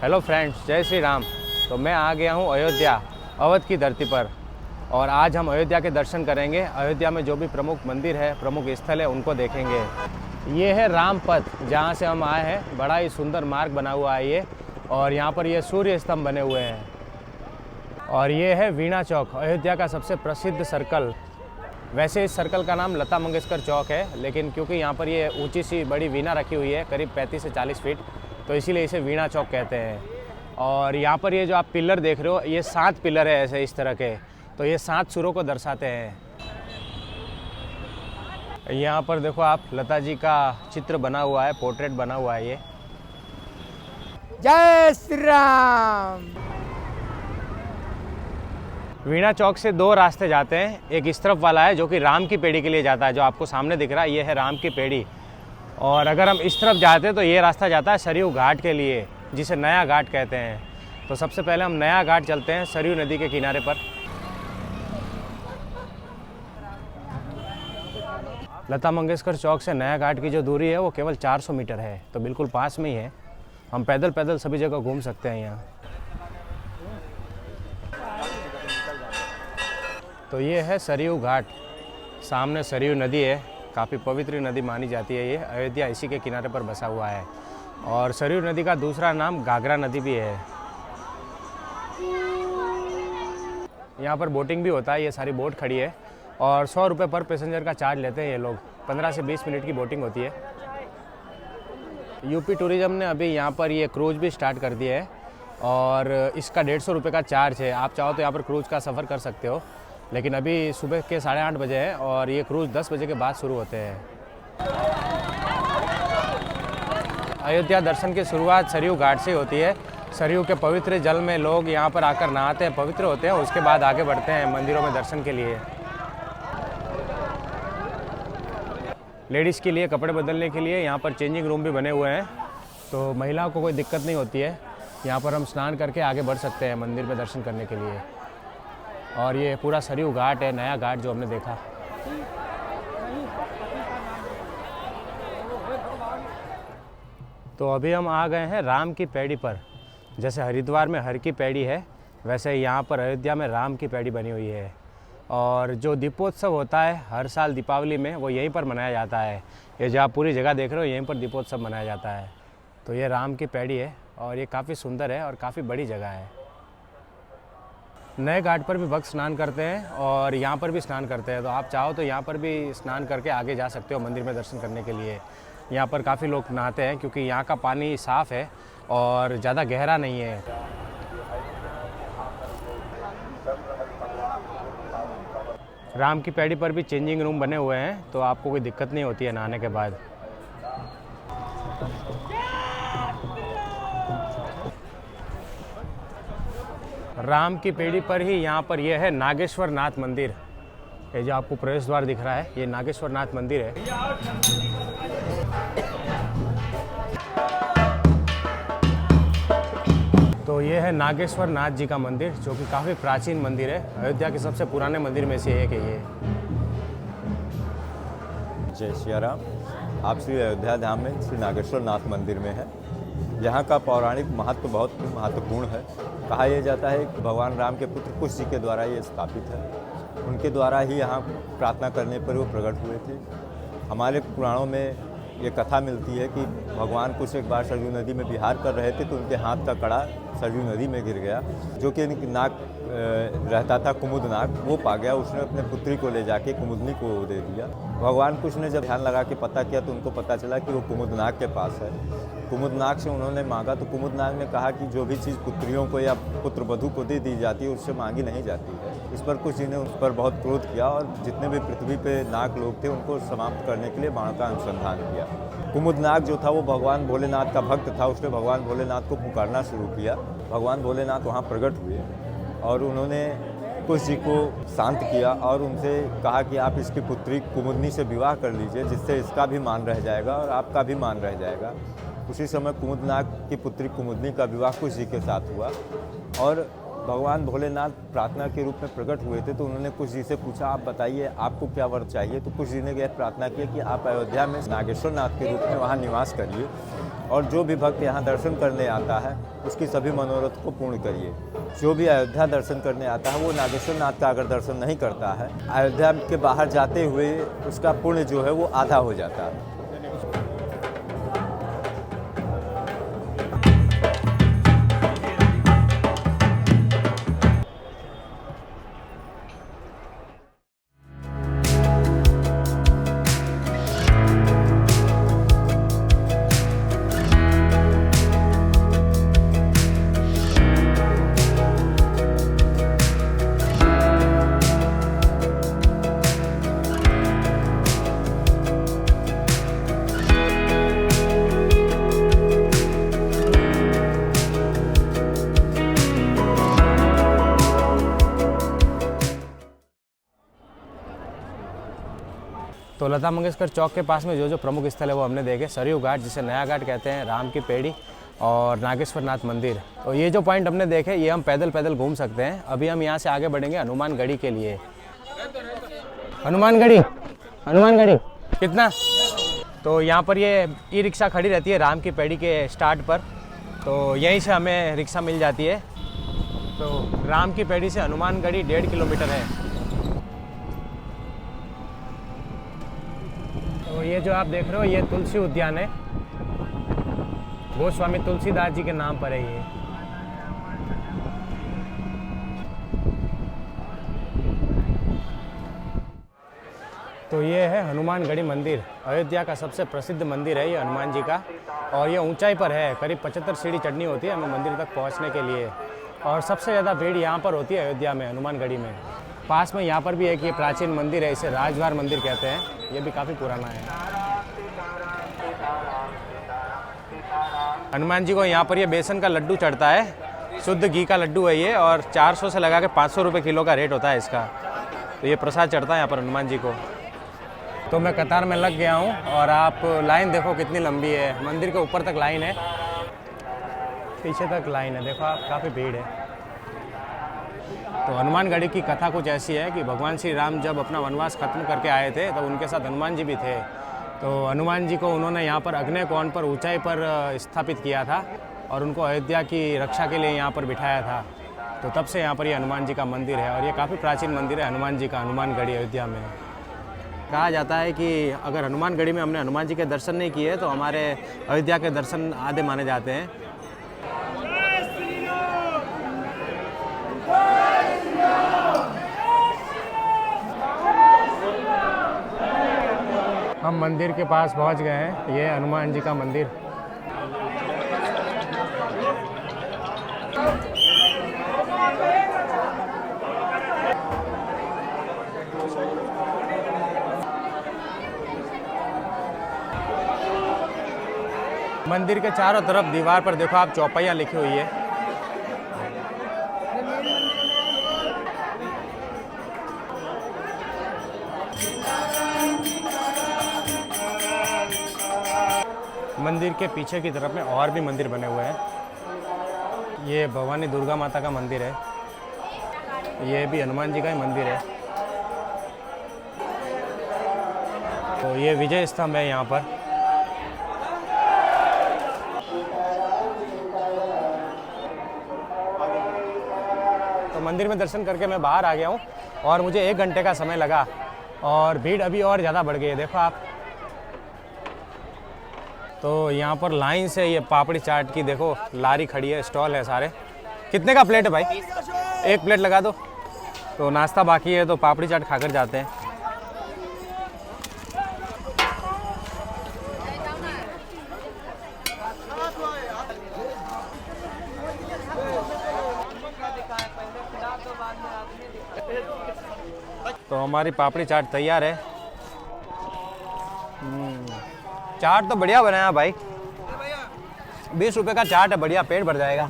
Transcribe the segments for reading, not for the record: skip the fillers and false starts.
Hello friends, जय श्री राम। तो मैं आ गया हूँ अयोध्या, अवध की धरती पर। और आज हम अयोध्या के दर्शन करेंगे। अयोध्या में जो भी प्रमुख मंदिर है, प्रमुख स्थल है, उनको देखेंगे। ये है राम पथ, जहाँ से हम आए हैं। बड़ा ही सुंदर मार्ग बना हुआ है ये। और यहाँ पर ये सूर्य स्तंभ बने हुए हैं। और ये है वीणा चौक, अयोध्या का सबसे प्रसिद्ध सर्कल। वैसे इस सर्कल का नाम लता मंगेशकर चौक है, लेकिन क्योंकि यहाँ पर ये ऊंची सी बड़ी वीणा रखी हुई है, करीब 35 से 40 फीट, तो इसीलिए इसे वीणा चौक कहते हैं। और यहाँ पर ये जो आप पिलर देख रहे हो, ये 7 पिलर है ऐसे इस तरह के। तो ये 7 सुरों को दर्शाते हैं। यहाँ पर देखो आप, लता जी का चित्र बना हुआ है, पोर्ट्रेट बना हुआ है ये। जय श्री राम। वीणा चौक से 2 रास्ते जाते हैं। एक इस तरफ वाला है जो कि राम की पेड़ी के लिए जाता है, जो आपको सामने दिख रहा है, ये है राम की पेड़ी। और अगर हम इस तरफ जाते हैं तो ये रास्ता जाता है सरयू घाट के लिए, जिसे नया घाट कहते हैं। तो सबसे पहले हम नया घाट चलते हैं, सरयू नदी के किनारे पर। लता मंगेशकर चौक से नया घाट की जो दूरी है वो केवल 400 मीटर है, तो बिल्कुल पास में ही है। हम पैदल पैदल सभी जगह घूम सकते हैं यहाँ। तो ये है सरयू घाट, सामने सरयू नदी है। काफ़ी पवित्र नदी मानी जाती है ये। अयोध्या इसी के किनारे पर बसा हुआ है। और सरयू नदी का दूसरा नाम घाघरा नदी भी है। यहाँ पर बोटिंग भी होता है, ये सारी बोट खड़ी है। और 100 रुपये पर पैसेंजर का चार्ज लेते हैं ये लोग। 15 से 20 मिनट की बोटिंग होती है। यूपी टूरिज्म ने अभी यहाँ पर ये क्रूज़ भी स्टार्ट कर दिया है, और इसका 150 रुपये का चार्ज है। आप चाहो तो यहाँ पर क्रूज़ का सफ़र कर सकते हो, लेकिन अभी सुबह के 8:30 बजे है और ये क्रूज़ 10 बजे के बाद शुरू होते हैं। अयोध्या दर्शन की शुरुआत सरयू घाट से होती है। सरयू के पवित्र जल में लोग यहाँ पर आकर नहाते हैं, पवित्र होते हैं। उसके बाद आगे बढ़ते हैं मंदिरों में दर्शन के लिए। लेडीज़ के लिए कपड़े बदलने के लिए यहाँ पर चेंजिंग रूम भी बने हुए हैं, तो महिलाओं को कोई दिक्कत नहीं होती है। यहाँ पर हम स्नान करके आगे बढ़ सकते हैं मंदिर में दर्शन करने के लिए। और ये पूरा सरयू घाट है, नया घाट जो हमने देखा। तो अभी हम आ गए हैं राम की पैड़ी पर। जैसे हरिद्वार में हर की पैड़ी है, वैसे यहाँ पर अयोध्या में राम की पैड़ी बनी हुई है। और जो दीपोत्सव होता है हर साल दीपावली में, वो यहीं पर मनाया जाता है। ये जो आप पूरी जगह देख रहे हो, यहीं पर दीपोत्सव मनाया जाता है। तो ये राम की पैड़ी है और ये काफ़ी सुंदर है और काफ़ी बड़ी जगह है। नए घाट पर भी भक्त स्नान करते हैं और यहाँ पर भी स्नान करते हैं। तो आप चाहो तो यहाँ पर भी स्नान करके आगे जा सकते हो मंदिर में दर्शन करने के लिए। यहाँ पर काफ़ी लोग नहाते हैं क्योंकि यहाँ का पानी साफ़ है और ज़्यादा गहरा नहीं है। राम की पैड़ी पर भी चेंजिंग रूम बने हुए हैं, तो आपको कोई दिक्कत नहीं होती है नहाने के बाद। राम की पैड़ी पर ही यहाँ पर यह है नागेश्वर नाथ मंदिर। ये जो आपको प्रवेश द्वार दिख रहा है, ये नागेश्वर नाथ मंदिर है। तो ये है नागेश्वर नाथ जी का मंदिर, जो कि काफ़ी प्राचीन मंदिर है। अयोध्या के सबसे पुराने मंदिर में से एक है ये। जय श्री राम। आप श्री अयोध्या धाम में श्री नागेश्वर नाथ मंदिर में है। यहाँ का पौराणिक महत्व बहुत महत्वपूर्ण है। कहा यह जाता है कि भगवान राम के पुत्र कुश जी के द्वारा ये स्थापित है। उनके द्वारा ही यहाँ प्रार्थना करने पर वो प्रकट हुए थे। हमारे पुराणों में ये कथा मिलती है कि भगवान कुश एक बार सरयू नदी में विहार कर रहे थे, तो उनके हाथ का कड़ा सरयू नदी में गिर गया। जो कि नाग रहता था, कुमुद नाग, वो पा गया। उसने अपने पुत्री को ले जाके कुमुदनी को दे दिया। भगवान कुश ने जब ध्यान लगा के पता किया तो उनको पता चला कि वो कुमुद नाग के पास है। कुमुद नाग से उन्होंने मांगा तो कुमुद नाग ने कहा कि जो भी चीज़ पुत्रियों को या पुत्र वधू को दे दी जाती है उससे मांगी नहीं जाती है। इस पर कुश जी ने उस पर बहुत क्रोध किया और जितने भी पृथ्वी पे नाग लोग थे उनको समाप्त करने के लिए बाण का अनुसंधान किया। कुमुद नाग जो था वो भगवान भोलेनाथ का भक्त था। उसने भगवान भोलेनाथ को पुकारना शुरू किया। भगवान भोलेनाथ वहाँ प्रकट हुए और उन्होंने कुश जी को शांत किया और उनसे कहा कि आप इसकी पुत्री कुमुदनी से विवाह कर लीजिए, जिससे इसका भी मान रह जाएगा और आपका भी मान रह जाएगा। उसी समय कुमुद नाग की पुत्री कुमुदनी का विवाह कुश जी के साथ हुआ और भगवान भोलेनाथ प्रार्थना के रूप में प्रकट हुए थे, तो उन्होंने कुश जी से पूछा, आप बताइए आपको क्या वर चाहिए। तो कुश जी ने यह प्रार्थना की कि आप अयोध्या में नागेश्वर नाथ के रूप में वहाँ निवास करिए और जो भी भक्त यहाँ दर्शन करने आता है उसकी सभी मनोरथ को पूर्ण करिए। जो भी अयोध्या दर्शन करने आता है वो नागेश्वर नाथ का अगर दर्शन नहीं करता है, अयोध्या के बाहर जाते हुए उसका पुण्य जो है वो आधा हो जाता है। तो लता मंगेशकर चौक के पास में जो प्रमुख स्थल है वो हमने देखे। सरयू घाट, जिसे नया घाट कहते हैं, राम की पेड़ी और नागेश्वर नाथ मंदिर। तो ये जो पॉइंट हमने देखे ये हम पैदल पैदल घूम सकते हैं। अभी हम यहाँ से आगे बढ़ेंगे हनुमानगढ़ी के लिए। हनुमानगढ़ी कितना? तो यहाँ पर ये ई रिक्शा खड़ी रहती है राम की पेड़ी के स्टार्ट पर, तो यहीं से हमें रिक्शा मिल जाती है। तो राम की पेड़ी से हनुमानगढ़ी 1.5 किलोमीटर है। तो ये जो आप देख रहे हो ये तुलसी उद्यान है, गोस्वामी तुलसीदास जी के नाम पर है ये। तो ये है हनुमानगढ़ी मंदिर, अयोध्या का सबसे प्रसिद्ध मंदिर है ये हनुमान जी का। और ये ऊंचाई पर है, करीब 75 सीढ़ी चढ़नी होती है हमें मंदिर तक पहुंचने के लिए। और सबसे ज़्यादा भीड़ यहाँ पर होती है अयोध्या में, हनुमानगढ़ी में। पास में यहाँ पर भी एक ये प्राचीन मंदिर है, इसे राजद्वार मंदिर कहते हैं। ये भी काफ़ी पुराना है। हनुमान जी को यहाँ पर ये बेसन का लड्डू चढ़ता है, शुद्ध घी का लड्डू है ये, और 400 से लगा के 500 रुपये किलो का रेट होता है इसका। तो ये प्रसाद चढ़ता है यहाँ पर हनुमान जी को। तो मैं कतार में लग गया हूँ और आप लाइन देखो कितनी लंबी है। मंदिर के ऊपर तक लाइन है, पीछे तक लाइन है, देखो आप, काफ़ी भीड़ है। तो हनुमानगढ़ी की कथा कुछ ऐसी है कि भगवान श्री राम जब अपना वनवास खत्म करके आए थे तो उनके साथ हनुमान जी भी थे। तो हनुमान जी को उन्होंने यहाँ पर अग्नि कोण पर ऊंचाई पर स्थापित किया था और उनको अयोध्या की रक्षा के लिए यहाँ पर बिठाया था। तो तब से यहाँ पर ये हनुमान जी का मंदिर है और ये काफ़ी प्राचीन मंदिर है हनुमान जी का, हनुमानगढ़ी अयोध्या में। कहा जाता है कि अगर हनुमानगढ़ी में हमने हनुमान जी के दर्शन नहीं किए तो हमारे अयोध्या के दर्शन आधे माने जाते हैं। हम मंदिर के पास पहुंच गए हैं, ये हनुमान जी का मंदिर। मंदिर के चारों तरफ दीवार पर देखो आप चौपाइयाँ लिखी हुई है। मंदिर के पीछे की तरफ में और भी मंदिर बने हुए हैं। ये भवानी दुर्गा माता का मंदिर है, ये भी हनुमान जी का ही मंदिर है। तो ये विजय स्तंभ है यहाँ पर। तो मंदिर में दर्शन करके मैं बाहर आ गया हूँ और मुझे 1 घंटे का समय लगा और भीड़ अभी और ज़्यादा बढ़ गई है, देखो आप। तो यहाँ पर लाइन से ये पापड़ी चाट की देखो लारी खड़ी है, स्टॉल है सारे। कितने का प्लेट है भाई? 1 प्लेट लगा दो। तो नाश्ता बाकी है तो पापड़ी चाट खाकर जाते हैं। तो हमारी पापड़ी चाट तैयार है। चाट तो बढ़िया बनाया भाई, 20 रुपए का चाट है, बढ़िया, पेट भर जाएगा।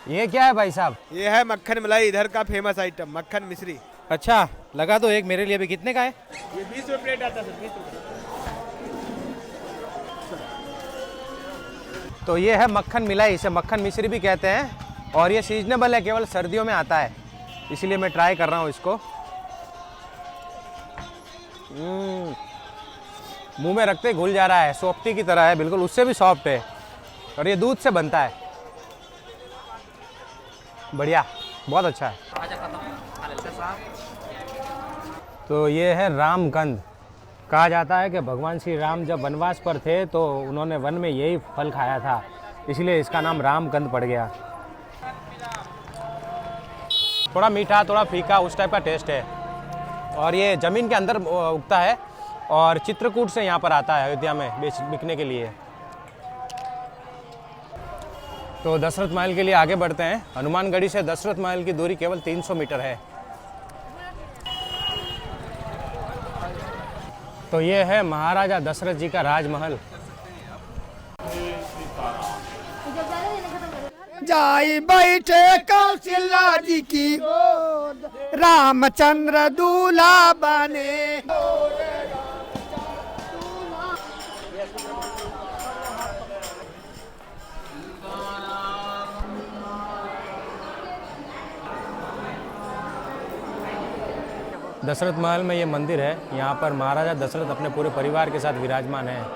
ये क्या है भाई साहब? ये है मक्खन मलाई, इधर का फेमस आइटम मक्खन मिश्री। अच्छा, लगा दो एक मेरे लिए भी। कितने का है? ये 20 रुपए प्लेट आता है सर, 20 रुपए। तो ये है मक्खन मिलाई, इसे मक्खन मिश्री भी कहते हैं और ये सीजनेबल है, केवल सर्दियों में आता है, इसीलिए मैं ट्राई कर रहा हूँ इसको। मुंह में रखते ही घुल जा रहा है, सॉफ्टी की तरह है बिल्कुल, उससे भी सॉफ्ट है और ये दूध से बनता है। बढ़िया, बहुत अच्छा है। तो ये है रामकंद। कहा जाता है कि भगवान श्री राम जब वनवास पर थे तो उन्होंने वन में यही फल खाया था, इसलिए इसका नाम रामकंद पड़ गया। थोड़ा मीठा थोड़ा फीका उस टाइप का टेस्ट है और ये ज़मीन के अंदर उगता है और चित्रकूट से यहाँ पर आता है अयोध्या में बिकने के लिए। तो दशरथ महल के लिए आगे बढ़ते हैं। हनुमानगढ़ी से दशरथ महल की दूरी केवल 300 मीटर है। तो ये है महाराजा दशरथ जी का राजमहल। जाई बैठे कौशल्या जी की गोद, रामचंद्र दूल्हा बने। दशरथ महल में ये मंदिर है, यहाँ पर महाराजा दशरथ अपने पूरे परिवार के साथ विराजमान हैं।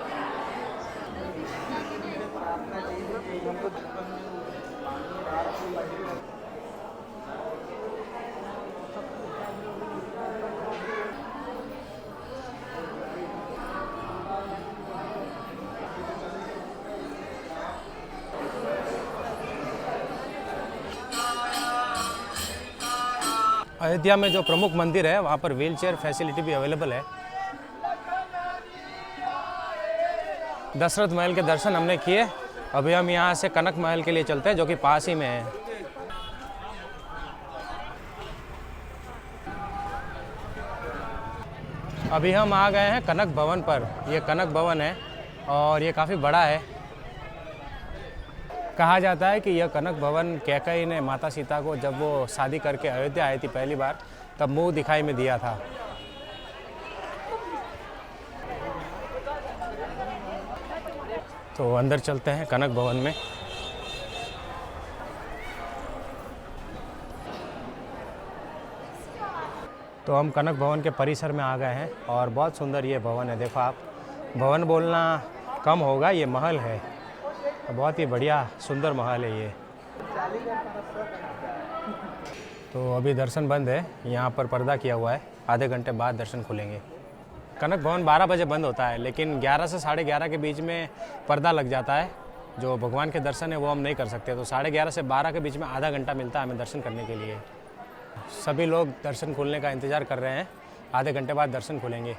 अयोध्या में जो प्रमुख मंदिर है वहाँ पर व्हीलचेयर फैसिलिटी भी अवेलेबल है। दशरथ महल के दर्शन हमने किए, अभी हम यहाँ से कनक महल के लिए चलते हैं जो कि पास ही में है। अभी हम आ गए हैं कनक भवन पर। ये कनक भवन है और ये काफ़ी बड़ा है। कहा जाता है कि यह कनक भवन कैकेयी ने माता सीता को जब वो शादी करके अयोध्या आई थी पहली बार, तब मुंह दिखाई में दिया था। तो अंदर चलते हैं कनक भवन में। तो हम कनक भवन के परिसर में आ गए हैं और बहुत सुंदर ये भवन है। देखो आप, भवन बोलना कम होगा, ये महल है। बहुत ही बढ़िया सुंदर महल है ये। तो अभी दर्शन बंद है, यहाँ पर पर्दा किया हुआ है, आधे घंटे बाद दर्शन खुलेंगे। कनक भवन 12 बजे बंद होता है, लेकिन 11 से 11:30 के बीच में पर्दा लग जाता है। जो भगवान के दर्शन है वो हम नहीं कर सकते, तो 11:30 से 12 के बीच में आधा घंटा मिलता है हमें दर्शन करने के लिए। सभी लोग दर्शन खुलने का इंतज़ार कर रहे हैं, आधे घंटे बाद दर्शन खुलेंगे।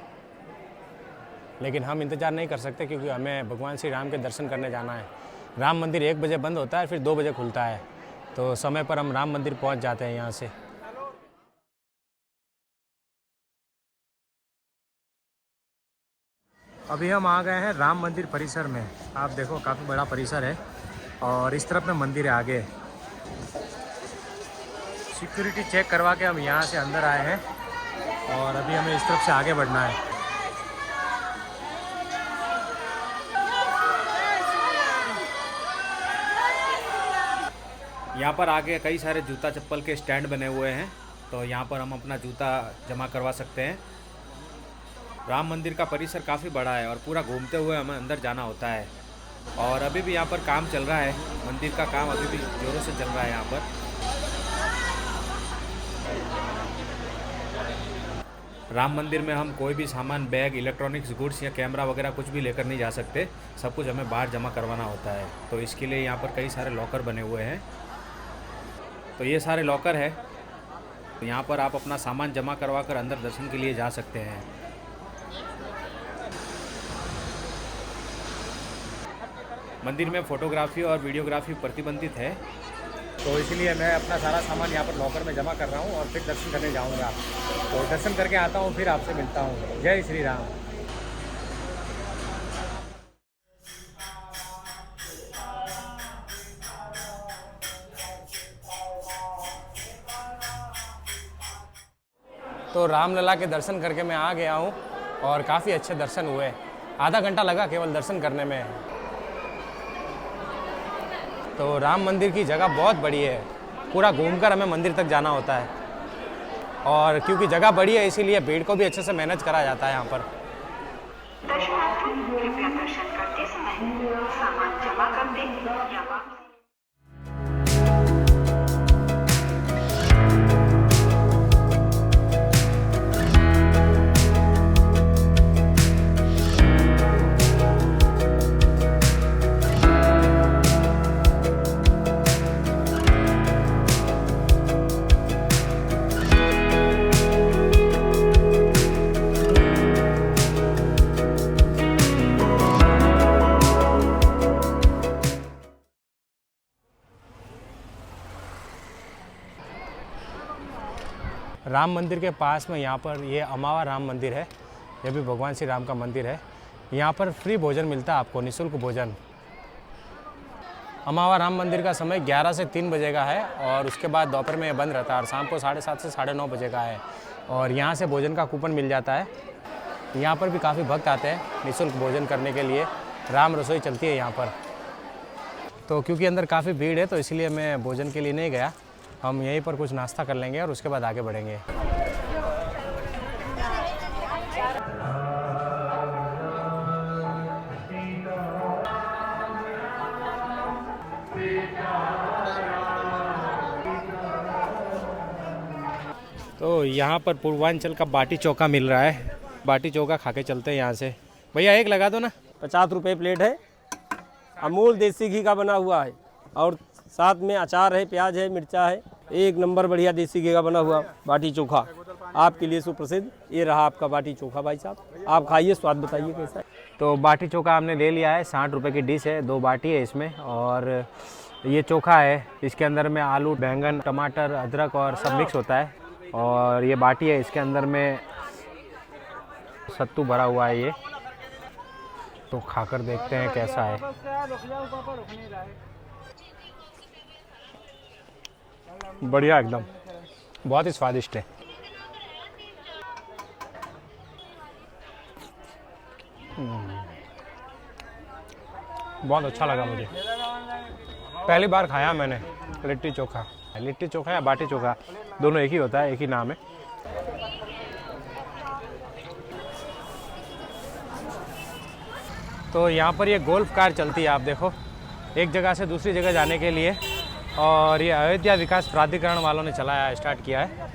लेकिन हम इंतज़ार नहीं कर सकते क्योंकि हमें भगवान श्री राम के दर्शन करने जाना है। राम मंदिर 1 बजे बंद होता है, फिर 2 बजे खुलता है, तो समय पर हम राम मंदिर पहुंच जाते हैं यहाँ से। अभी हम आ गए हैं राम मंदिर परिसर में। आप देखो काफ़ी बड़ा परिसर है और इस तरफ में मंदिर है आगे। सिक्योरिटी चेक करवा के हम यहाँ से अंदर आए हैं और अभी हमें इस तरफ से आगे बढ़ना है। यहाँ पर आगे कई सारे जूता चप्पल के स्टैंड बने हुए हैं, तो यहाँ पर हम अपना जूता जमा करवा सकते हैं। राम मंदिर का परिसर काफ़ी बड़ा है और पूरा घूमते हुए हमें अंदर जाना होता है। और अभी भी यहाँ पर काम चल रहा है, मंदिर का काम अभी भी ज़ोरों से चल रहा है यहाँ पर। राम मंदिर में हम कोई भी सामान, बैग, इलेक्ट्रॉनिक्स गुड्स या कैमरा वगैरह कुछ भी लेकर नहीं जा सकते, सब कुछ हमें बाहर जमा करवाना होता है। तो इसके लिए यहाँ पर कई सारे लॉकर बने हुए हैं। तो ये सारे लॉकर है, तो यहाँ पर आप अपना सामान जमा करवा कर अंदर दर्शन के लिए जा सकते हैं। मंदिर में फ़ोटोग्राफी और वीडियोग्राफी प्रतिबंधित है, तो इसलिए मैं अपना सारा सामान यहाँ पर लॉकर में जमा कर रहा हूँ और फिर दर्शन करने जाऊँगा। तो दर्शन करके आता हूँ, फिर आपसे मिलता हूँ। जय श्री राम। तो रामलला के दर्शन करके मैं आ गया हूँ और काफ़ी अच्छे दर्शन हुए। आधा घंटा लगा केवल दर्शन करने में। तो राम मंदिर की जगह बहुत बड़ी है, पूरा घूमकर हमें मंदिर तक जाना होता है। और क्योंकि जगह बड़ी है इसीलिए भीड़ को भी अच्छे से मैनेज करा जाता है यहाँ पर। दर्शनार्थी कृपया दर्शन करते समय सामान जमा कर दें या वापस। राम मंदिर के पास में यहाँ पर ये अमावा राम मंदिर है, ये भी भगवान श्री राम का मंदिर है। यहाँ पर फ्री भोजन मिलता है आपको, निःशुल्क भोजन। अमावा राम मंदिर का समय 11 से 3 बजे का है और उसके बाद दोपहर में ये बंद रहता है और शाम को 7:30 से 9:30 बजे का है। और यहाँ से भोजन का कूपन मिल जाता है। यहाँ पर भी काफ़ी भक्त आते हैं निःशुल्क भोजन करने के लिए। राम रसोई चलती है यहाँ पर। तो क्योंकि अंदर काफ़ी भीड़ है तो इसलिए मैं भोजन के लिए नहीं गया। हम यहीं पर कुछ नाश्ता कर लेंगे और उसके बाद आगे बढ़ेंगे। तो यहाँ पर पूर्वांचल का बाटी चोखा मिल रहा है। बाटी चोखा खा के चलते हैं यहाँ से। भैया एक लगा दो ना। 50 रुपये प्लेट है। अमूल देसी घी का बना हुआ है और साथ में अचार है, प्याज है, मिर्चा है। एक नंबर बढ़िया देसी घी का बना हुआ बाटी चोखा आपके लिए सुप्रसिद्ध। ये रहा आपका बाटी चोखा भाई साहब, आप खाइए, स्वाद बताइए कैसा है। तो बाटी चोखा हमने ले लिया है। 60 रुपये की डिश है, 2 बाटी है इसमें। और ये चोखा है, इसके अंदर में आलू, बैंगन, टमाटर, अदरक और सब मिक्स होता है। और ये बाटी है, इसके अंदर में सत्तू भरा हुआ है ये। तो खाकर देखते हैं कैसा है। बढ़िया, एकदम बहुत ही स्वादिष्ट है। बहुत अच्छा लगा मुझे। पहली बार खाया मैंने लिट्टी चोखा। लिट्टी चोखा या बाटी चोखा दोनों एक ही होता है, एक ही नाम है। तो यहाँ पर ये गोल्फ कार चलती है, आप देखो, एक जगह से दूसरी जगह जाने के लिए। और ये अयोध्या विकास प्राधिकरण वालों ने चलाया, स्टार्ट किया है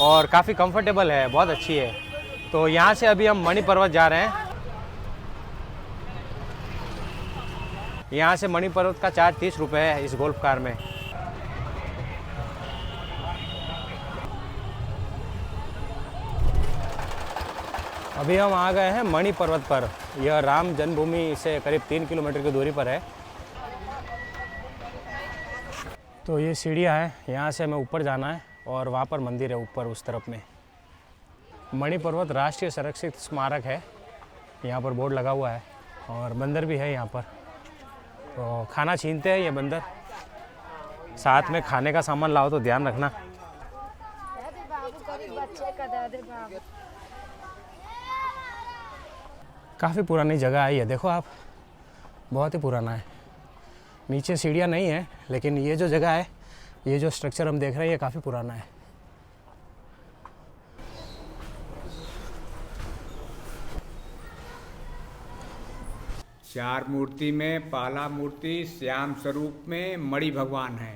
और काफ़ी कंफर्टेबल है, बहुत अच्छी है। तो यहाँ से अभी हम मणि पर्वत जा रहे हैं। यहाँ से मणि पर्वत का चार्ज 30 रुपये है इस गोल्फ कार में। अभी हम आ गए हैं मणि पर्वत पर। यह राम जन्मभूमि से करीब 3 किलोमीटर की दूरी पर है। तो ये सीढ़ियाँ हैं, यहाँ से हमें ऊपर जाना है और वहाँ पर मंदिर है ऊपर उस तरफ में। मणि पर्वत राष्ट्रीय संरक्षित स्मारक है, यहाँ पर बोर्ड लगा हुआ है और बंदर भी है यहाँ पर। तो खाना छीनते हैं ये बंदर। साथ में खाने का सामान लाओ तो ध्यान रखना। काफ़ी पुरानी जगह है ये, देखो आप, बहुत ही पुराना है। नीचे सीढ़ियाँ नहीं है, लेकिन ये जो जगह है, ये जो स्ट्रक्चर हम देख रहे हैं, ये काफ़ी पुराना है। चार मूर्ति में पहला मूर्ति श्याम स्वरूप में मणि भगवान है।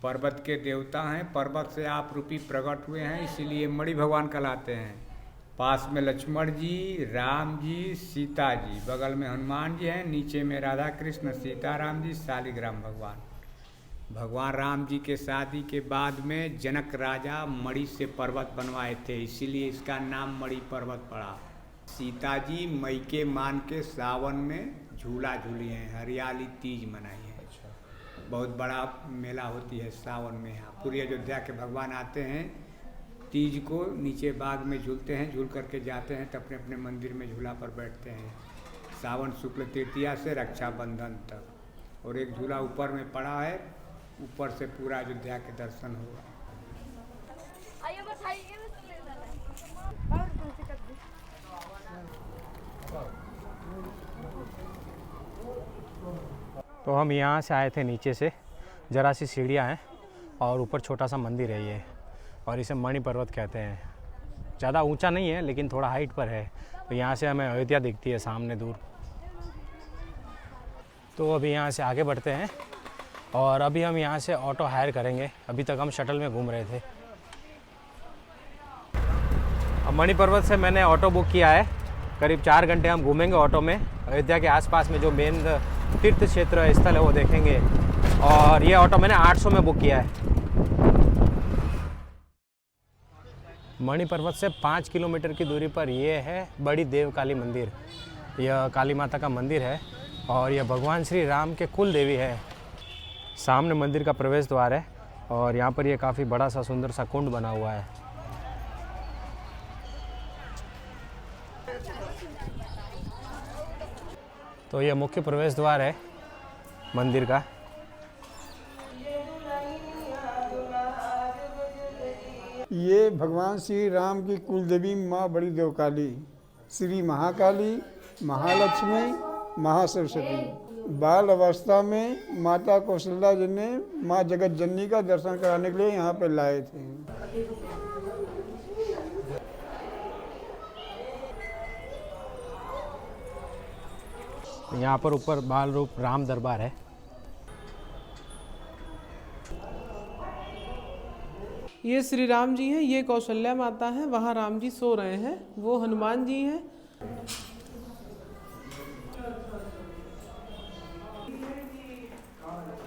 पर्वत के देवता हैं, पर्वत से आप रूपी प्रकट हुए हैं, इसीलिए मणि भगवान कहलाते हैं। पास में लक्ष्मण जी, राम जी, सीता जी, बगल में हनुमान जी हैं, नीचे में राधा कृष्ण, सीताराम जी, शालिग्राम भगवान। भगवान राम जी के शादी के बाद में जनक राजा मणि से पर्वत बनवाए थे, इसीलिए इसका नाम मणि पर्वत पड़ा। सीता जी मई के मान के सावन में झूला झूली हैं, हरियाली तीज मनाई है। बहुत बड़ा मेला होती है सावन में। यहाँ पूरी अयोध्या के भगवान आते हैं, तीज को नीचे बाग में झूलते हैं, झूल करके जाते हैं तो अपने अपने मंदिर में झूला पर बैठते हैं। सावन शुक्ल तृतीया से रक्षाबंधन तक। और एक झूला ऊपर में पड़ा है, ऊपर से पूरा अयोध्या के दर्शन होगा। तो हम यहाँ से आए थे नीचे से, जरा सी सीढ़ियाँ हैं और ऊपर छोटा सा मंदिर है ये, और इसे मणि पर्वत कहते हैं। ज़्यादा ऊंचा नहीं है लेकिन थोड़ा हाइट पर है। तो यहाँ से हमें अयोध्या दिखती है सामने दूर। तो अभी यहाँ से आगे बढ़ते हैं और अभी हम यहाँ से ऑटो हायर करेंगे। अभी तक हम शटल में घूम रहे थे। अब मणि पर्वत से मैंने ऑटो बुक किया है। करीब 4 घंटे हम घूमेंगे ऑटो में। अयोध्या के आसपास में जो मेन तीर्थ क्षेत्र स्थल है वो देखेंगे। और ये ऑटो मैंने 800 में बुक किया है। मणि पर्वत से 5 किलोमीटर की दूरी पर यह है बड़ी देव काली मंदिर। यह काली माता का मंदिर है और यह भगवान श्री राम के कुल देवी है। सामने मंदिर का प्रवेश द्वार है और यहाँ पर यह काफ़ी बड़ा सा सुंदर सा कुंड बना हुआ है। तो यह मुख्य प्रवेश द्वार है मंदिर का। ये भगवान श्री राम की कुल देवी माँ बड़ी देव काली, श्री महाकाली, महालक्ष्मी, महासरस्वती। बाल अवस्था में माता कौशल्या जी ने माँ जगत जननी का दर्शन कराने के लिए यहाँ पे लाए थे। यहाँ पर ऊपर बाल रूप राम दरबार है। ये श्री राम जी हैं, ये कौशल्या माता है, वहाँ राम जी सो रहे हैं, वो हनुमान जी हैं।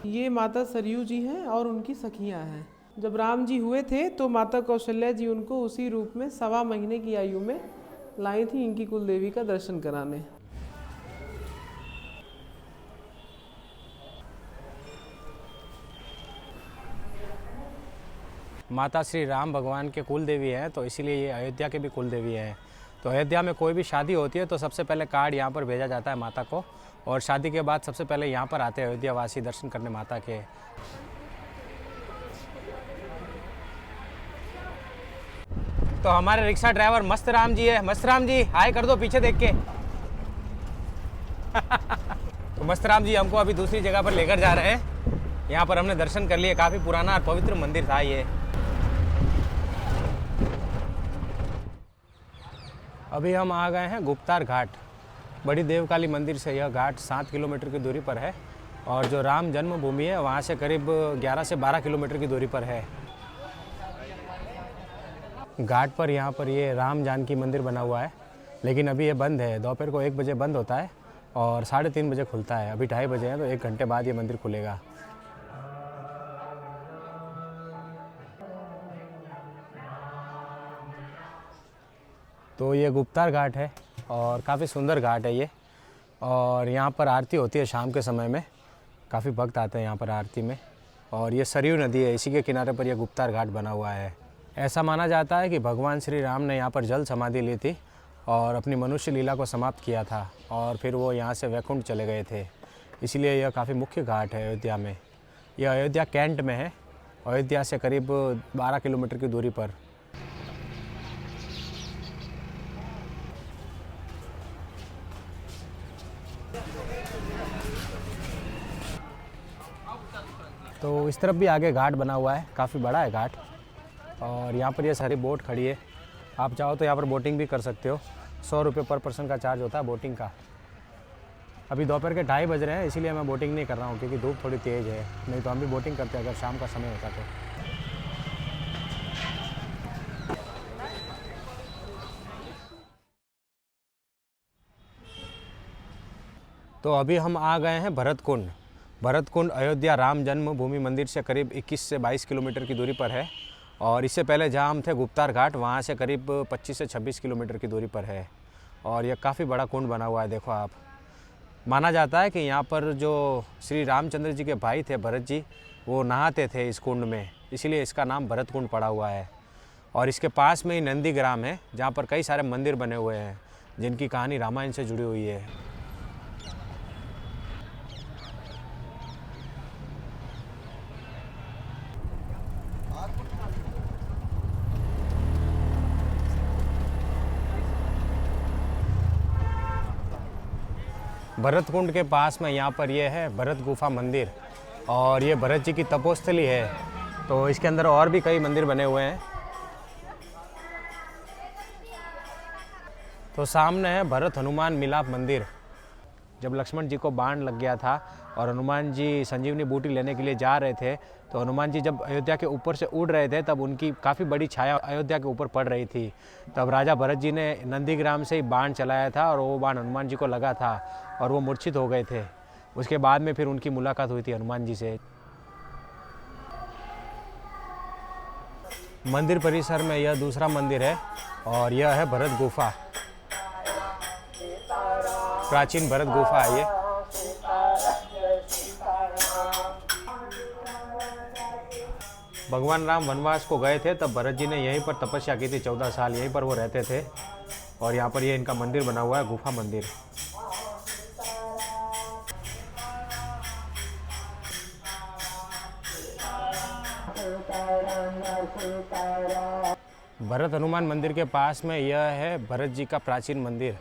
ये माता सरयू जी हैं और उनकी सखियाँ हैं। जब राम जी हुए थे तो माता कौशल्या जी उनको उसी रूप में 1.25 महीने की आयु में लाई थी इनकी कुल देवी का दर्शन कराने। माता श्री राम भगवान के कुल देवी हैं, तो इसीलिए ये अयोध्या के भी कुल देवी हैं। तो अयोध्या में कोई भी शादी होती है तो सबसे पहले कार्ड यहाँ पर भेजा जाता है माता को, और शादी के बाद सबसे पहले यहाँ पर आते हैं अयोध्या वासी दर्शन करने माता के। तो हमारे रिक्शा ड्राइवर मस्त राम जी है। मस्त राम जी हाय कर दो पीछे देख के। तो मस्त राम जी हमको अभी दूसरी जगह पर लेकर जा रहे हैं। यहाँ पर हमने दर्शन कर लिए। काफ़ी पुराना और पवित्र मंदिर था ये। अभी हम आ गए हैं गुप्तार घाट। बड़ी देवकाली मंदिर से यह घाट 7 किलोमीटर की दूरी पर है, और जो राम जन्मभूमि है वहाँ से करीब 11 से 12 किलोमीटर की दूरी पर है। घाट पर यहाँ पर ये राम जानकी मंदिर बना हुआ है, लेकिन अभी ये बंद है। दोपहर को 1 बजे बंद होता है और 3:30 बजे खुलता है। अभी 2:30 बजे हैं, तो 1 घंटे बाद ये मंदिर खुलेगा। तो ये गुप्तार घाट है और काफ़ी सुंदर घाट है ये। और यहाँ पर आरती होती है शाम के समय में। काफ़ी भक्त आते हैं यहाँ पर आरती में। और ये सरयू नदी है, इसी के किनारे पर यह गुप्तार घाट बना हुआ है। ऐसा माना जाता है कि भगवान श्री राम ने यहाँ पर जल समाधि ली थी और अपनी मनुष्य लीला को समाप्त किया था, और फिर वो यहाँ से वैकुंठ चले गए थे। इसलिए यह काफ़ी मुख्य घाट है अयोध्या में। यह अयोध्या कैंट में है, अयोध्या से करीब 12 किलोमीटर की दूरी पर। तो इस तरफ भी आगे घाट बना हुआ है, काफ़ी बड़ा है घाट। और यहाँ पर ये सारी बोट खड़ी है। आप चाहो तो यहाँ पर बोटिंग भी कर सकते हो। 100 रुपये पर पर्सन का चार्ज होता है बोटिंग का। अभी दोपहर के 2:30 बज रहे हैं, इसीलिए मैं बोटिंग नहीं कर रहा हूँ, क्योंकि धूप थोड़ी तेज़ है। नहीं तो हम भी बोटिंग करते अगर शाम का समय होता तो अभी हम आ गए हैं भरत कुंड। भरत कुंड अयोध्या राम जन्मभूमि मंदिर से करीब 21 से 22 किलोमीटर की दूरी पर है। और इससे पहले जहाँ हम थे गुप्तार घाट, वहाँ से करीब 25 से 26 किलोमीटर की दूरी पर है। और यह काफ़ी बड़ा कुंड बना हुआ है, देखो आप। माना जाता है कि यहाँ पर जो श्री रामचंद्र जी के भाई थे भरत जी, वो नहाते थे इस कुंड में, इसीलिए इसका नाम भरत कुंड पड़ा हुआ है। और इसके पास में ही नंदी ग्राम है, जहाँ पर कई सारे मंदिर बने हुए हैं जिनकी कहानी रामायण से जुड़ी हुई है। भरत कुंड के पास में यहाँ पर ये है भरत गुफा मंदिर, और ये भरत जी की तपोस्थली है। तो इसके अंदर और भी कई मंदिर बने हुए हैं। तो सामने है भरत हनुमान मिलाप मंदिर। जब लक्ष्मण जी को बाण लग गया था और हनुमान जी संजीवनी बूटी लेने के लिए जा रहे थे, तो हनुमान जी जब अयोध्या के ऊपर से उड़ रहे थे तब उनकी काफ़ी बड़ी छाया अयोध्या के ऊपर पड़ रही थी। तब राजा भरत जी ने नंदीग्राम से ही बाण चलाया था और वो बाण हनुमान जी को लगा था और वो मूर्छित हो गए थे। उसके बाद में फिर उनकी मुलाकात हुई थी हनुमान जी से। मंदिर परिसर में यह दूसरा मंदिर है और यह है भरत गुफा, प्राचीन भरत गुफा है ये। भगवान राम वनवास को गए थे तब भरत जी ने यहीं पर तपस्या की थी, 14 साल यहीं पर वो रहते थे। और यहाँ पर ये इनका मंदिर बना हुआ है, गुफा मंदिर। भरत हनुमान मंदिर के पास में यह है भरत जी का प्राचीन मंदिर।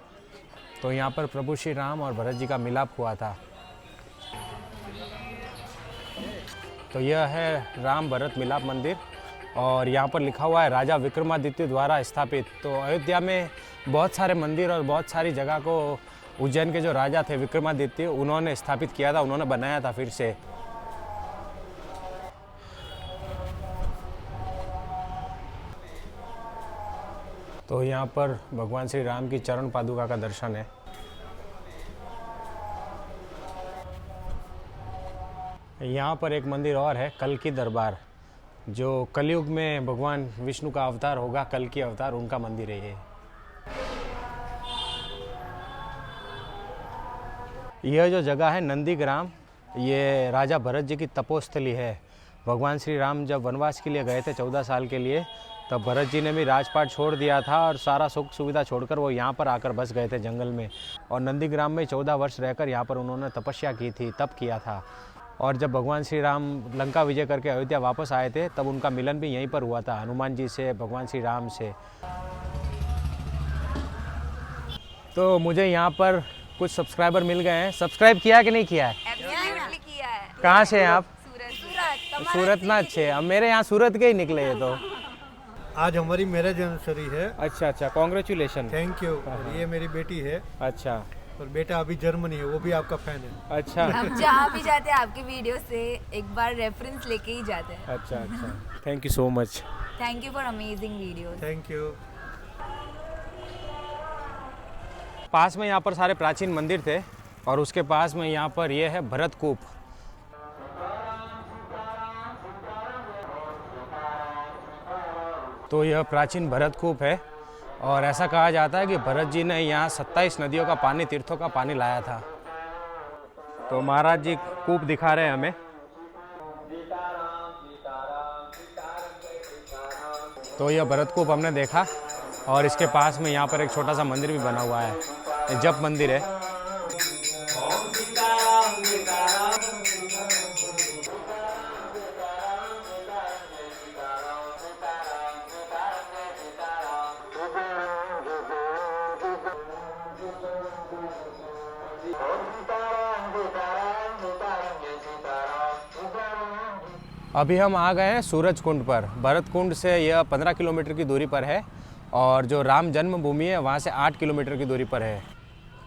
तो यहाँ पर प्रभु श्री राम और भरत जी का मिलाप हुआ था। तो यह है राम भरत मिलाप मंदिर और यहाँ पर लिखा हुआ है राजा विक्रमादित्य द्वारा स्थापित। तो अयोध्या में बहुत सारे मंदिर और बहुत सारी जगह को उज्जैन के जो राजा थे विक्रमादित्य, उन्होंने स्थापित किया था, उन्होंने बनाया था फिर से। तो यहाँ पर भगवान श्री राम की चरण पादुका का दर्शन है। यहाँ पर एक मंदिर और है, कल्कि दरबार, जो कलयुग में भगवान विष्णु का अवतार होगा, कल्कि अवतार, उनका मंदिर है ये। यह जो जगह है नंदीग्राम, ये राजा भरत जी की तपोस्थली है। भगवान श्री राम जब वनवास के लिए गए थे 14 साल के लिए, तब भरत जी ने भी राजपाट छोड़ दिया था और सारा सुख सुविधा छोड़कर वो यहाँ पर आकर बस गए थे जंगल में। और नंदीग्राम में 14 वर्ष रहकर यहाँ पर उन्होंने तपस्या की थी, तप किया था। और जब भगवान श्री राम लंका विजय करके अयोध्या वापस आए थे तब उनका मिलन भी यहीं पर हुआ था, हनुमान जी से, भगवान श्री राम से। तो मुझे यहाँ पर कुछ सब्सक्राइबर मिल गए हैं। सब्सक्राइब किया कि नहीं किया है? किया है। कहाँ से हैं आप? सूरत। सूरत ना अच्छे, अब मेरे यहाँ सूरत के ही निकले ये तो। आज हमारी मैरिज एनिवर्सरी है। अच्छा अच्छा, कॉन्ग्रेचुलेशन। Thank you. ये मेरी बेटी है। अच्छा। और बेटा अभी जर्मनी है, वो भी आपका फैन है। अच्छा। हम जहाँ भी जाते हैं आपकी वीडियो से एक बार रेफरेंस लेके ही जाते हैं। अच्छा अच्छा, thank you so much. Thank you for amazing video. Thank you. पास में यहाँ पर सारे प्राचीन मंदिर थे और उसके पास में यहाँ पर ये है भरत कूप। तो यह प्राचीन भरत कूप है और ऐसा कहा जाता है कि भरत जी ने यहाँ 27 नदियों का पानी, तीर्थों का पानी लाया था। तो महाराज जी कूप दिखा रहे हैं हमें। तो यह भरत कूप हमने देखा और इसके पास में यहाँ पर एक छोटा सा मंदिर भी बना हुआ है, ये जप मंदिर है। अभी हम आ गए हैं सूरज कुंड पर। भरत कुंड से यह 15 किलोमीटर की दूरी पर है और जो राम जन्मभूमि है वहाँ से 8 किलोमीटर की दूरी पर है।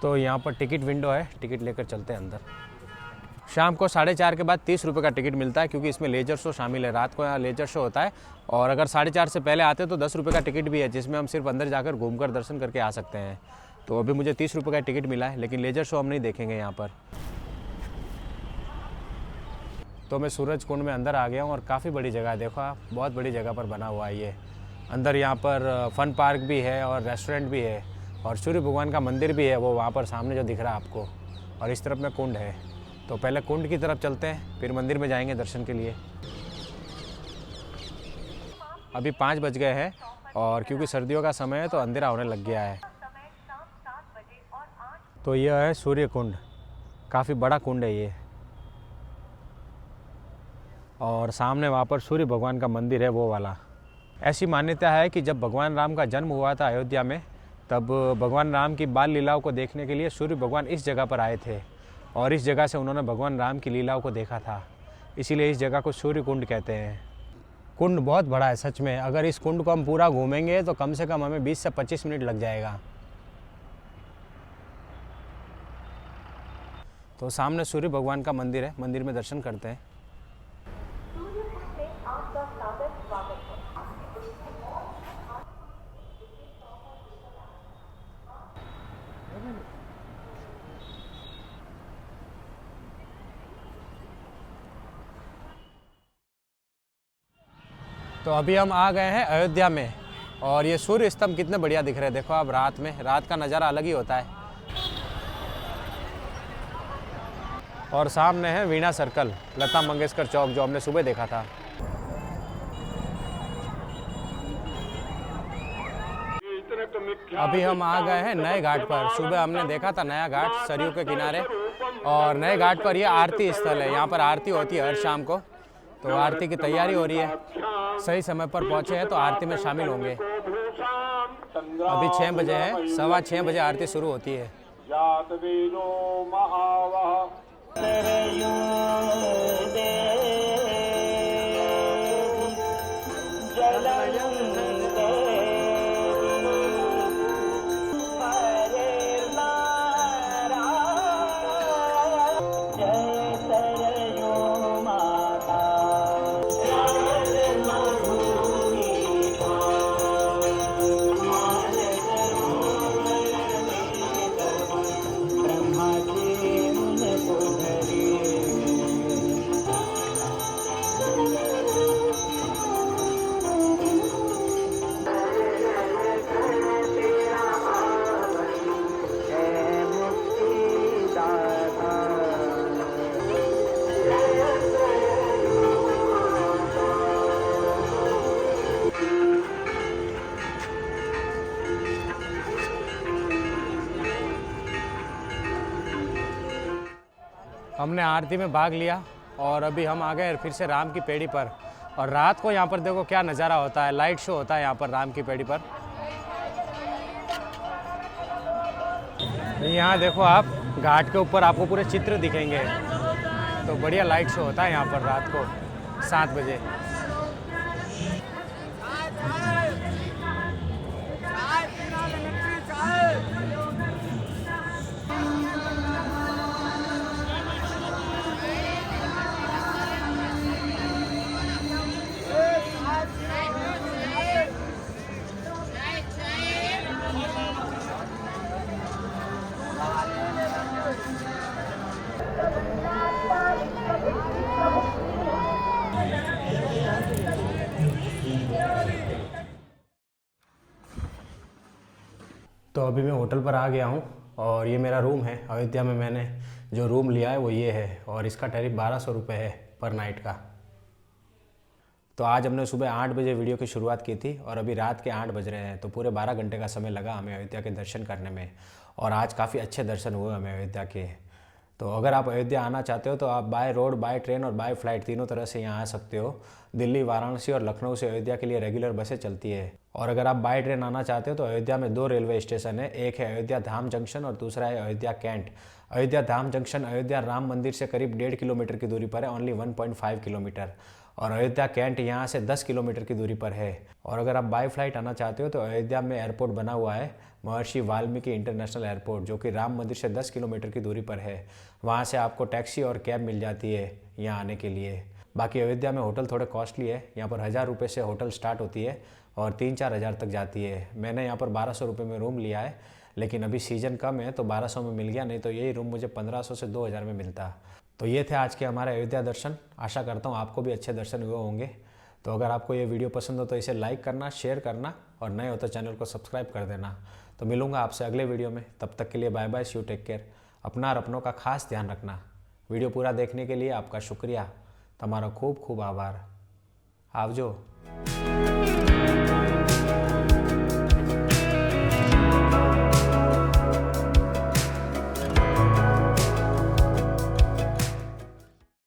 तो यहाँ पर टिकट विंडो है, टिकट लेकर चलते हैं अंदर। शाम को 4:30 के बाद 30 रुपये का टिकट मिलता है, क्योंकि इसमें लेजर शो शामिल है। रात को यहाँ लेजर शो होता है और अगर 4:30 से पहले आते तो 10 रुपये का टिकट भी है, जिसमें हम सिर्फ अंदर जाकर घूमकर दर्शन करके आ सकते हैं। तो अभी मुझे 30 रुपये का टिकट मिला है, लेकिन लेजर शो हम नहीं देखेंगे यहाँ पर। तो मैं सूरज कुंड में अंदर आ गया हूँ और काफ़ी बड़ी जगह है। देखो आप, बहुत बड़ी जगह पर बना हुआ है ये। अंदर यहाँ पर फन पार्क भी है और रेस्टोरेंट भी है और सूर्य भगवान का मंदिर भी है, वो वहाँ पर सामने जो दिख रहा है आपको। और इस तरफ में कुंड है। तो पहले कुंड की तरफ चलते हैं, फिर मंदिर में जाएंगे दर्शन के लिए। अभी 5 बज गए हैं और क्योंकि सर्दियों का समय है तो अंधेरा होने लग गया है। तो यह है सूर्य कुंड, काफ़ी बड़ा कुंड है ये। और सामने वहाँ पर सूर्य भगवान का मंदिर है, वो वाला। ऐसी मान्यता है कि जब भगवान राम का जन्म हुआ था अयोध्या में, तब भगवान राम की बाल लीलाओं को देखने के लिए सूर्य भगवान इस जगह पर आए थे और इस जगह से उन्होंने भगवान राम की लीलाओं को देखा था, इसीलिए इस जगह को सूर्य कुंड कहते हैं। कुंड बहुत बड़ा है सच में, अगर इस कुंड को हम पूरा घूमेंगे तो कम से कम हमें 20 से 25 मिनट लग जाएगा। तो सामने सूर्य भगवान का मंदिर है, मंदिर में दर्शन करते हैं। तो अभी हम आ गए हैं अयोध्या में और ये सूर्य स्तंभ कितने बढ़िया दिख रहे हैं। देखो आप रात में, रात का नज़ारा अलग ही होता है। और सामने है वीणा सर्कल, लता मंगेशकर चौक, जो हमने सुबह देखा था। अभी हम आ गए हैं नए घाट पर। सुबह हमने देखा था नया घाट सरयू के किनारे, और नए घाट पर ये आरती स्थल है। यहाँ पर आरती होती है हर शाम को, तो आरती की तैयारी हो रही है। सही समय पर पहुँचे हैं तो आरती में शामिल होंगे। अभी 6 बजे है, 6:15 बजे आरती शुरू होती है। हमने आरती में भाग लिया और अभी हम आ गए फिर से राम की पेड़ी पर। और रात को यहाँ पर देखो क्या नज़ारा होता है, लाइट शो होता है यहाँ पर राम की पेड़ी पर। यहाँ देखो आप, घाट के ऊपर आपको पूरे चित्र दिखेंगे। तो बढ़िया लाइट शो होता है यहाँ पर रात को 7 बजे। तो अभी मैं होटल पर आ गया हूँ और ये मेरा रूम है। अयोध्या में मैंने जो रूम लिया है वो ये है और इसका टैरिफ 1200 रुपये है पर नाइट का। तो आज हमने सुबह 8 बजे वीडियो की शुरुआत की थी और अभी रात के 8 बज रहे हैं, तो पूरे 12 घंटे का समय लगा हमें अयोध्या के दर्शन करने में। और आज काफ़ी अच्छे दर्शन हुए हमें अयोध्या के। तो अगर आप अयोध्या आना चाहते हो तो आप बाय रोड, बाय ट्रेन और बाय फ्लाइट तीनों तरह से यहाँ आ सकते हो। दिल्ली, वाराणसी और लखनऊ से अयोध्या के लिए रेगुलर बसें चलती है। और अगर आप बाय ट्रेन आना चाहते हो तो अयोध्या में 2 रेलवे स्टेशन है, एक है अयोध्या धाम जंक्शन और दूसरा है अयोध्या कैंट। अयोध्या धाम जंक्शन अयोध्या राम मंदिर से करीब 1.5 किलोमीटर की दूरी पर है, ओनली 1.5 किलोमीटर। और अयोध्या कैंट यहाँ से 10 किलोमीटर की दूरी पर है। और अगर आप बाय फ्लाइट आना चाहते हो तो अयोध्या में एयरपोर्ट बना हुआ है, महर्षि वाल्मीकि इंटरनेशनल एयरपोर्ट, जो कि राम मंदिर से 10 किलोमीटर की दूरी पर है। वहाँ से आपको टैक्सी और कैब मिल जाती है यहाँ आने के लिए। बाकी अयोध्या में होटल थोड़े कॉस्टली है, यहाँ पर 1000 रुपये से होटल स्टार्ट होती है और 3-4 हज़ार तक जाती है। मैंने यहाँ पर 1200 रुपये में रूम लिया है, लेकिन अभी सीज़न कम है तो 1200 में मिल गया, नहीं तो यही रूम मुझे 1500 से 2000 में मिलता। तो ये थे आज के हमारे अयोध्या दर्शन। आशा करता हूँ आपको भी अच्छे दर्शन हुए होंगे। तो अगर आपको ये वीडियो पसंद हो तो इसे लाइक करना, शेयर करना और नए हो तो चैनल को सब्सक्राइब कर देना। तो मिलूंगा आपसे अगले वीडियो में, तब तक के लिए bye bye, see you, take care. अपना और अपनों का खास ध्यान रखना। वीडियो पूरा देखने के लिए आपका शुक्रिया, તમારો ખૂબ ખૂબ આભાર। આવજો।